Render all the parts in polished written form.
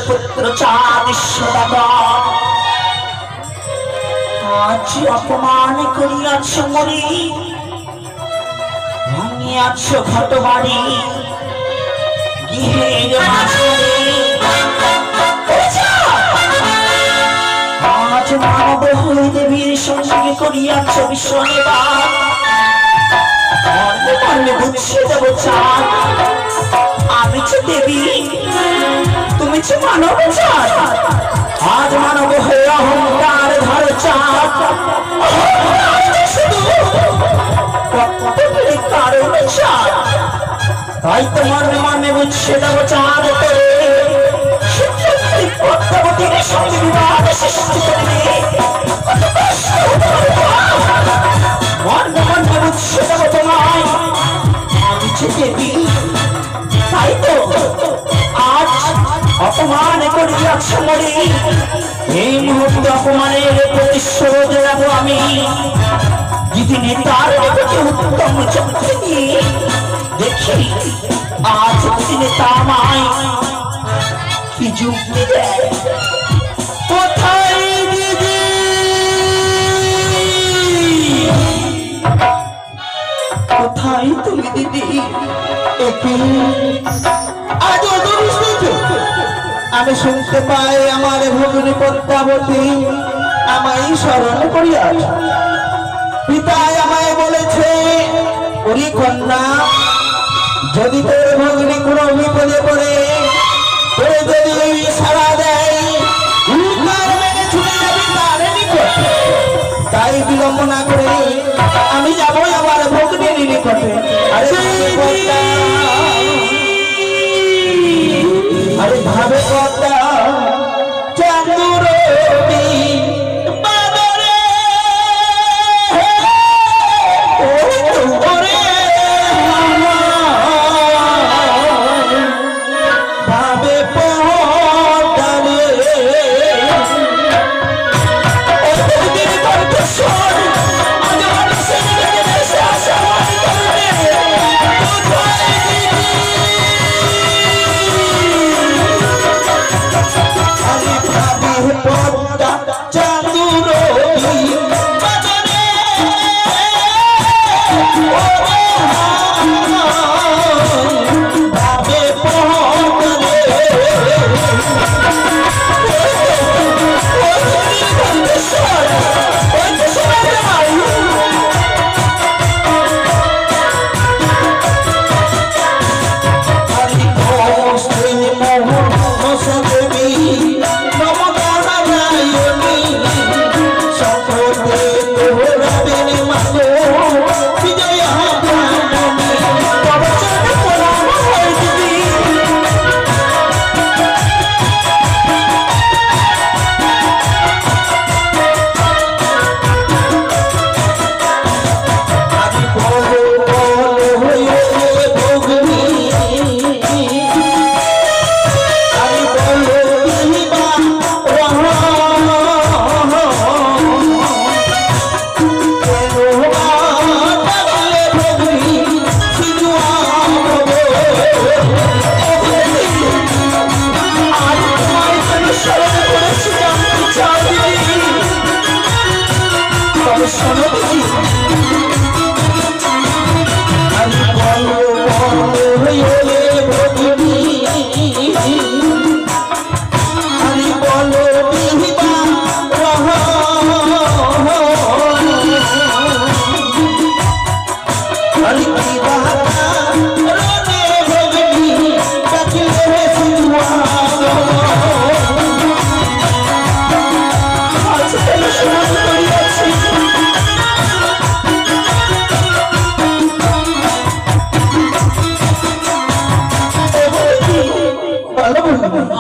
পুত্র চাঁদেশ্বরা আজ অপমান করিয়াছ মরি ভাঙিয়াছ ঘট বাড়ি গৃহের মাঝারে আজ মানব হয়ে দেবীর সঙ্গে করিয়াছ বিশ্বনিবাস মর্মে মর্মে বুঝিয়ে দেব চাঁদ আমি যে দেবী তুমি যে মানব চাঁদ আজ মানব হয়ে অহংকার ধর চাঁদ শুধু কারণে চাঁদ তাই তো মর্মে মর্মে বুঝিয়ে দেব চাঁদ করে পদ্মাবতীর সঙ্গে বিবাদ সৃষ্টি করবে মর্মে মর্মে বুঝিয়ে দেব তোমায় আমি যে দেবী তাই তো আজ অপমান করিয়াছ মরি এই মুহূর্তে অপমানের প্রতিশোধ নেব আমি দিদিনে তার উত্তম চক্রে নিয়ে দেখি আজ দিদিনে তা আমায় কি যুক্তি দেয়। কোথায় দিদি কোথায় তুমি দিদি আমি শুনতে পাই আমার ভগিনী পদ্মাবতী আমায় স্মরণ করিয়াছ পিতায় আমায় বলেছে ওরে কন্যা যদি তোর ভগিনী কোনো বিপদে পড়ে তোরে যদি সারা দেয় ছুটে যাবি তার নিকট তাই বিলম্ব না করে আমি যাবো আমার ভগিনীর নিকটে আরে ভাবে কথা চাঁদুর ভাবে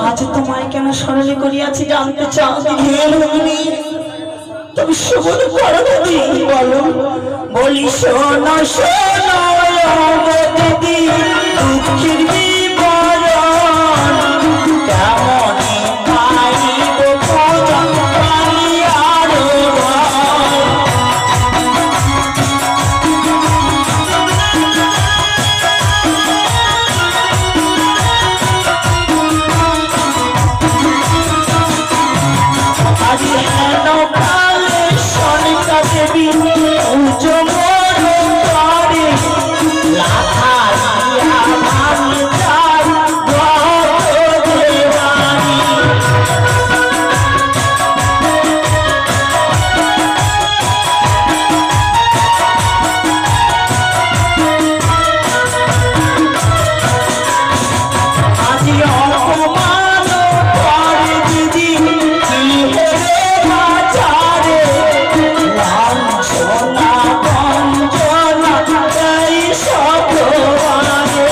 আজ তোমায় কেন স্মরণ করিয়াছি জানতে চাও? তুমি সবুজ করো দিদি। বলো বলি শোনো শোনো গো দিদি, দুঃখের বিবরণ কেমনে পাইব ভজন পাইয়ার আজি হেন কালে সনিকা দেবী উজো মোর করে লাখা দিয়া ভাঙি যায় ভক্ত দেবানী। আজি অপমান করে দিদি কি হেরে বাজারে লাঞ্ছনা বঞ্চনা এই সতবারে।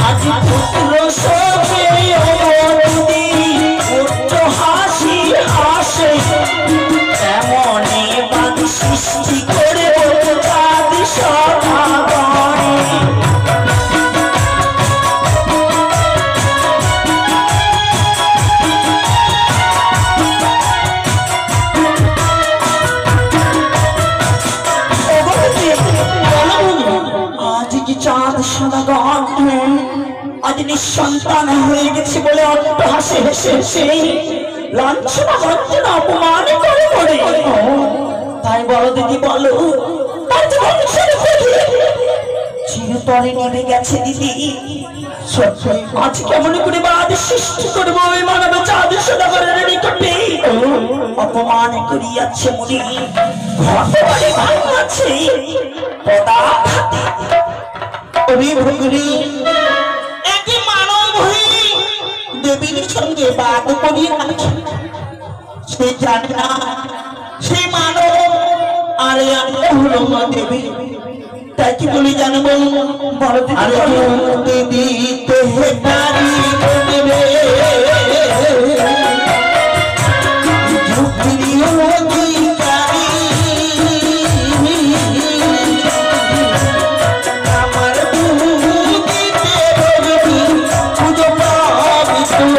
আজি পুত্র শোকে দিদি উচ্চ হাসি হাসে এমনে বাদ সৃষ্টি করে চাঁদ সভাগণে। আজ কি চাঁদ সদাগণ আজ নিঃসন্তান হয়ে গেছে বলে অট্ট হাসে হেসে সেই লাঞ্ছনা বঞ্চনা অপমান করে করে। তাই বলো দিদি বলো, তার যে বংশের প্রতি চিরতরে নেমে গেছে দিদি। আজ কেমন করে বাদ সৃষ্টি করবো ওই মানব চাঁদ সদাগরের নিকটে? অপমান করিয়াছে মুনি ঘটবাড়ি ভাঙাছে পদাঘাতে। ওরে ভগিনী, একই মানব হয়ে দেবীর সঙ্গে বাদ করিয়ে আছে। সে জানে না সে মানব আরে আমি হলো মা দেবী। তাই কি বলি জানবো? বলো দিদি দিদিতে হে পারি বলবে ঝুঁকি অধিকারী আমার বুদিতে ভগবী পুজো পাবি তুই।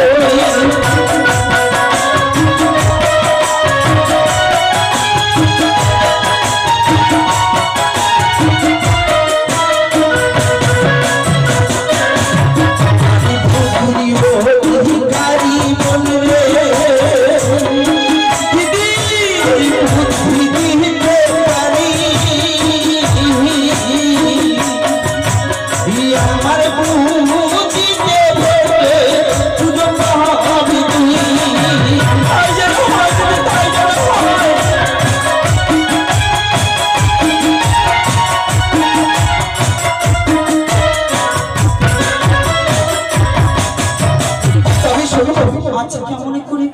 আচ্ছা কেমন করে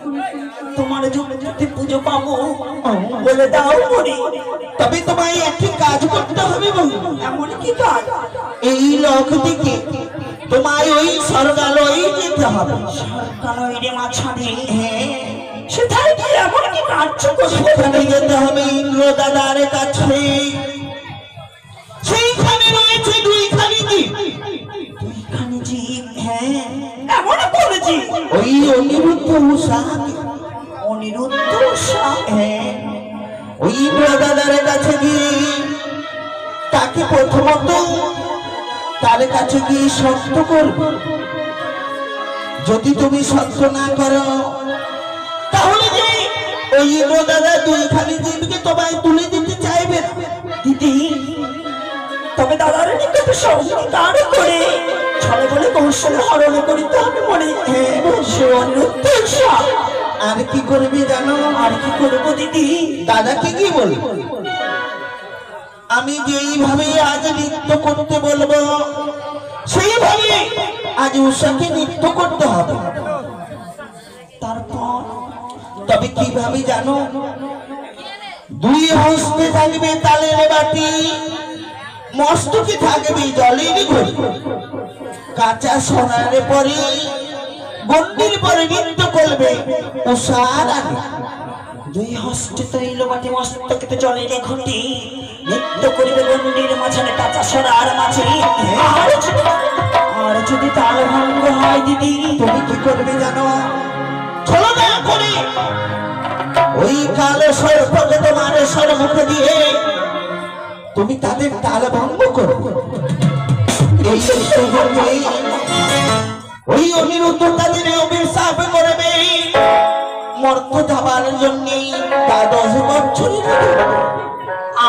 তোমার যদি পুজো পাবো বলে দাও করি। তবে তোমায় একটি কাজ করতে হবে বন্ধু। এমন কি কাজ? এই লোক থেকে তোমায় ওই স্বর্গালয়ে যেতে হবে। কানইরে মাছাড়ে সেটাই কি এমন কি কার্য করবো? সেখানে যেতে হবে ইন্দ্র দাদার কাছে। সেইখানে রয়েছে দুইখানি দ্বীপ। দুইখানি জীব, হ্যাঁ এমন করেছি। ওই অনিরুদ্ধ উষা, অনিরুদ্ধ উষা, হ্যাঁ ওই ইন্দ্র দাদার কাছে গিয়ে তাকে প্রথমত তার কাছে গিয়ে সত্য করবে। যদি তুমি সত্য না করো তাহলে যে ওই ইন্দ্র দাদা দুইখানি দ্বীপকে তোমায় তুলে দিতে চাইবে না। দিদি তবে দাদার নিকট সঙ্গীকার করে ছলে বলে কৌশলে হরণ করিতে হবে মনে। হ্যাঁ সে অনিরুদ্ধ উষা। আর কি করবি জানো? আর কি করবো দিদি? দাদাকে কি বলবো? আমি যেইভাবে আজ নৃত্য করতে বলবো সেইভাবে আজ উষাকে নৃত্য করতে হবে। তারপর তবে কিভাবে জানো? দুই হস্তে থাকবে তালের বাটি, মস্তকে থাকবে জলের ঘড়ি, কাঁচা সোনার পরে গন্ডির পরে নৃত্য করবে উষার আগে। দুই হস্তে তৈল বাটি মস্তকে তো জলের ঘটি, নৃত্য করিবে গন্ডির মাঝানে কাঁচা সরার মাঝে। আর যদি তাল ভঙ্গ হয় দিদি, তুমি কি করবে জানো? ছলনা করে ওই কালো সর্পকে তোমার সম্মুখে দিয়ে তুমি তাদের তাল ভঙ্গ করবে। এই সুযোগে ওই অনিরুদ্ধ তাদের অভিশাপ করবে, মর্ত যাবার জন্য তা 10 বছর।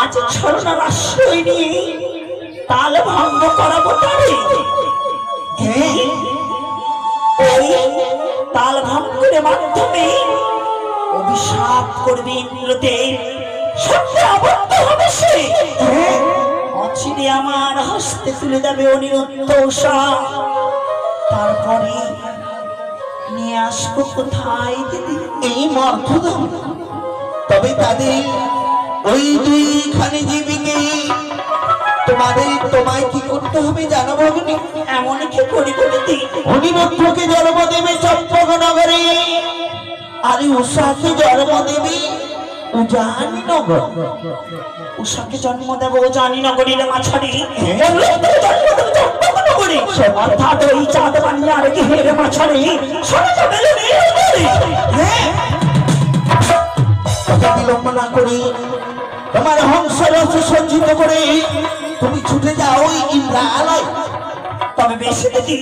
আজ ছলনার আশ্রয় নিয়ে তাল ভঙ্গ করাবো তারে। হ্যাঁ, ওই তাল ভঙ্গের মাধ্যমে অভিশাপ করবে ইন্দ্রদেব, সত্যি আবদ্ধ হবে সে। হ্যাঁ, অচিরে আমার হস্তে তুলে যাবে অনিরুদ্ধ উষা। তারপরে নিয়ে আসবো কোথায় দিদি? এই মর্তধাম। তবে তাদের ওই দুইখানে জীবিকে তোমায় কি করতে হবে জানো ভগিনী? এমন কি করিব দিদি? অনিরুদ্ধকে জন্ম দেবে চম্পক নগরে, আর উষাকে জন্ম দেবে উজানি নগর। উষাকে জন্ম দেব জানি নগরীর মাঝারি, অনিরুদ্ধকে জন্ম দেব চম্পকনগরে। অর্থাৎ ওই চাঁদ বানিয়ে আর কি হেরে মাঝারি শোনা যাবে হ্যাঁ, কথা বিলম্ব না করে তোমার হংস রস সজ্জিত করে তুমি ছুটে যাও ওই ইন্দ্রালয়। তবে বেশি দিদি,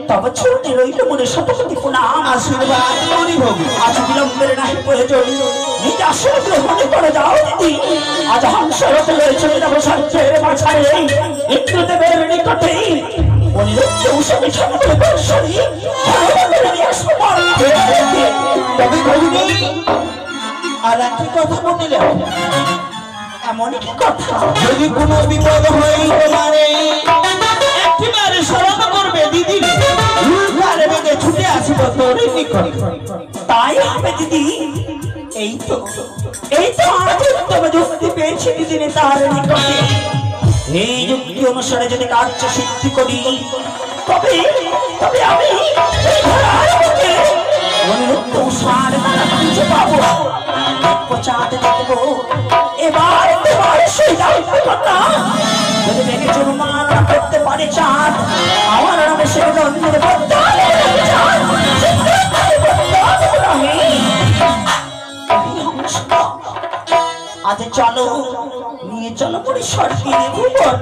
তবে ছুটে রইল মনে শতপতি প্রণাম। আশীর্বাদ করি ভগি। আজ বিলম্বের নাহি প্রয়োজন, নিজ আশ্রয় গ্রহণ করে যাও দিদি। আজ হংসরথ রয়েছে যাবো সঞ্চয়ের মাঝারে ইন্দ্রদেবের নিকটে। অনিরুদ্ধ উষাকে ছন্দের দর্শনী নিয়ে আসবো মর্তে। তবে ভগিনী আর একটি কথা মনে রাখো, এমন কি কথা? যদি কোনো বিপদ হয় তোমারে একটিবারে স্মরণ করবে দিদি, উল্কার বেগে ছুটে আসিব তোর নিকট। তাই হবে দিদি। এই তো আজ উত্তম যুক্তি পেয়েছি দিদি তার নিকটে। এই যুক্তি অনুসারে যদি কার্য সিদ্ধি করি, তবে আমি এই ধরার বুকে অনিরুদ্ধ উষার দ্বারা খুঁজে পাবো, চাঁদ দেখবো। এবার তোমার সেই কথা যদি ভেঙে চুরমার করতে পারে চাঁদ, আমার নামে সে নন্দির বদলে চাঁদ আজ চলো নিয়ে চলো পরে স্বর্গীয় ভুবন।